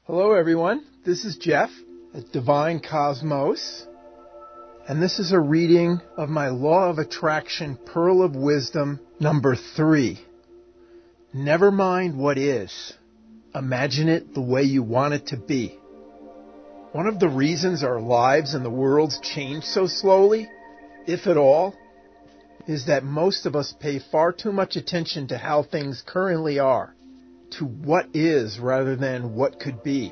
Hello everyone, this is Jeff at Divine Cosmos, and this is a reading of my Law of Attraction Pearl of Wisdom number 3. Never mind what is. Imagine it the way you want it to be. One of the reasons our lives and the world's change so slowly, if at all, is that most of us pay far too much attention to how things currently are, to what is rather than what could be.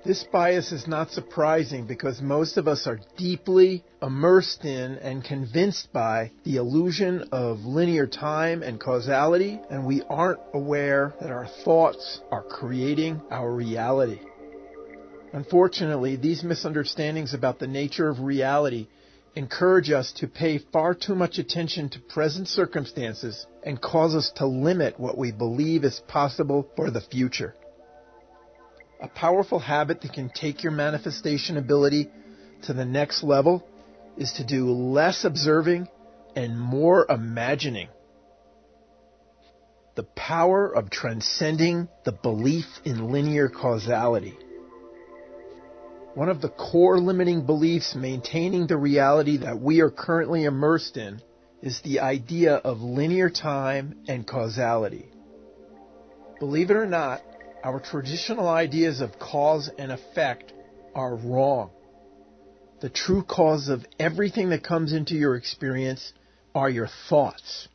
This bias is not surprising because most of us are deeply immersed in and convinced by the illusion of linear time and causality, and we aren't aware that our thoughts are creating our reality. Unfortunately, these misunderstandings about the nature of reality encourage us to pay far too much attention to present circumstances and cause us to limit what we believe is possible for the future. A powerful habit that can take your manifestation ability to the next level is to do less observing and more imagining. The power of transcending the belief in linear causality. One of the core limiting beliefs maintaining the reality that we are currently immersed in is the idea of linear time and causality. Believe it or not, our traditional ideas of cause and effect are wrong. The true cause of everything that comes into your experience are your thoughts.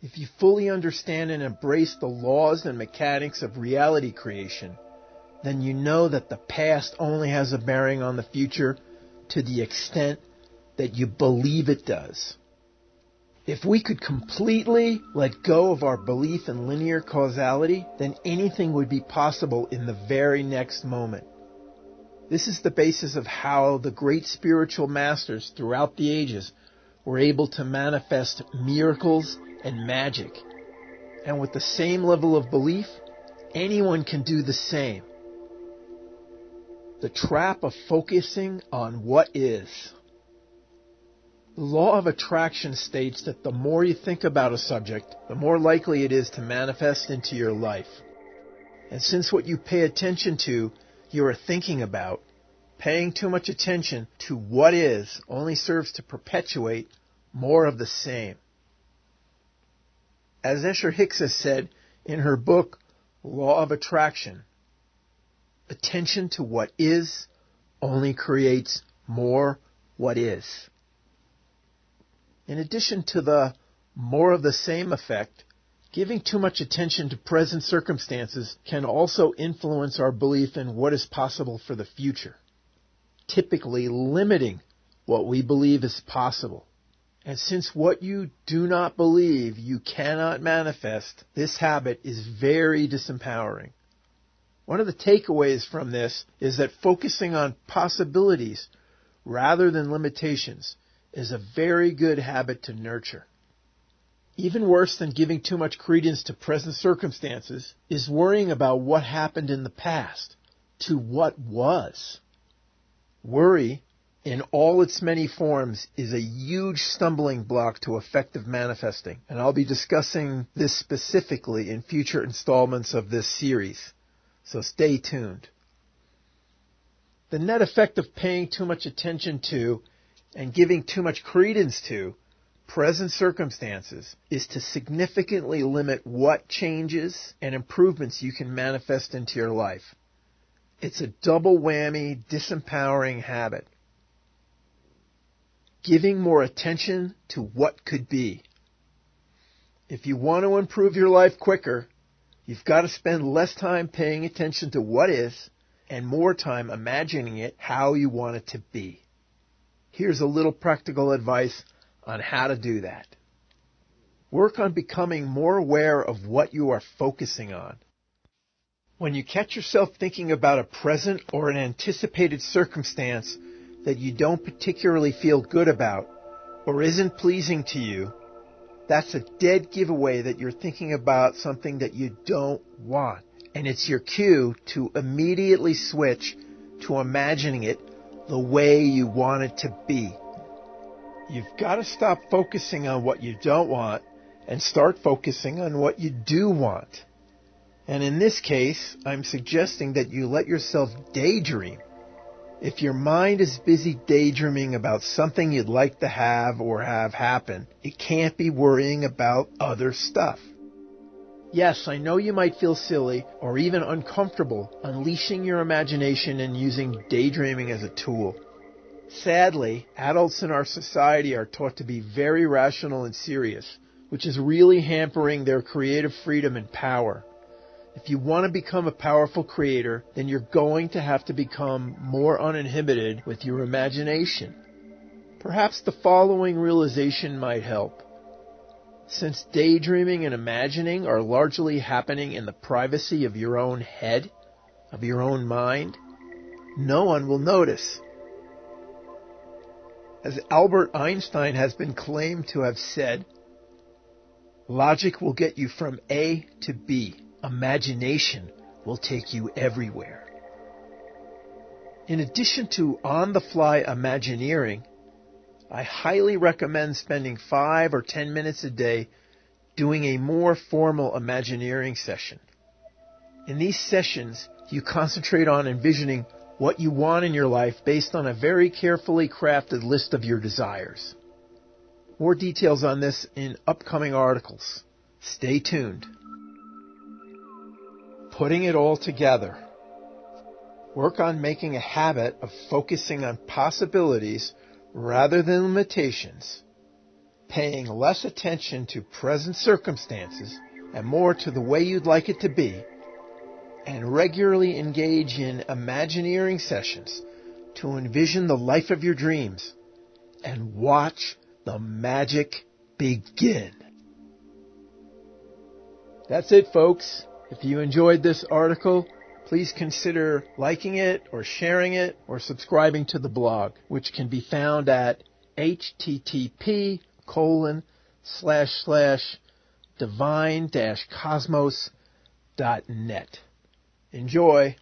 If you fully understand and embrace the laws and mechanics of reality creation, then you know that the past only has a bearing on the future to the extent that you believe it does. If we could completely let go of our belief in linear causality, then anything would be possible in the very next moment. This is the basis of how the great spiritual masters throughout the ages were able to manifest miracles and magic. And with the same level of belief, anyone can do the same. The trap of focusing on what is. The law of attraction states that the more you think about a subject, the more likely it is to manifest into your life. And since what you pay attention to, you are thinking about, paying too much attention to what is only serves to perpetuate more of the same. As Escher Hicks has said in her book, Law of Attraction, attention to what is only creates more what is. In addition to the more of the same effect, giving too much attention to present circumstances can also influence our belief in what is possible for the future, typically limiting what we believe is possible. And since what you do not believe you cannot manifest, this habit is very disempowering. One of the takeaways from this is that focusing on possibilities rather than limitations is a very good habit to nurture. Even worse than giving too much credence to present circumstances is worrying about what happened in the past, to what was. Worry, in all its many forms, is a huge stumbling block to effective manifesting, and I'll be discussing this specifically in future installments of this series. So stay tuned. The net effect of paying too much attention to and giving too much credence to present circumstances is to significantly limit what changes and improvements you can manifest into your life. It's a double whammy, disempowering habit. Giving more attention to what could be. If you want to improve your life quicker, you've got to spend less time paying attention to what is and more time imagining it how you want it to be. Here's a little practical advice on how to do that. Work on becoming more aware of what you are focusing on. When you catch yourself thinking about a present or an anticipated circumstance that you don't particularly feel good about or isn't pleasing to you, that's a dead giveaway that you're thinking about something that you don't want. And it's your cue to immediately switch to imagining it the way you want it to be. You've got to stop focusing on what you don't want and start focusing on what you do want. And in this case, I'm suggesting that you let yourself daydream. If your mind is busy daydreaming about something you'd like to have or have happen, it can't be worrying about other stuff. Yes, I know you might feel silly or even uncomfortable unleashing your imagination and using daydreaming as a tool. Sadly, adults in our society are taught to be very rational and serious, which is really hampering their creative freedom and power. If you want to become a powerful creator, then you're going to have to become more uninhibited with your imagination. Perhaps the following realization might help. Since daydreaming and imagining are largely happening in the privacy of your own head, of your own mind, no one will notice. As Albert Einstein has been claimed to have said, logic will get you from A to B. Imagination will take you everywhere. In addition to on-the-fly imagineering, I highly recommend spending 5 or 10 minutes a day doing a more formal imagineering session. In these sessions, you concentrate on envisioning what you want in your life based on a very carefully crafted list of your desires. More details on this in upcoming articles. Stay tuned. Putting it all together. Work on making a habit of focusing on possibilities rather than limitations, paying less attention to present circumstances and more to the way you'd like it to be, and regularly engage in imagineering sessions to envision the life of your dreams and watch the magic begin. That's it, folks. If you enjoyed this article, please consider liking it or sharing it or subscribing to the blog, which can be found at http://divine-cosmos.net. Enjoy.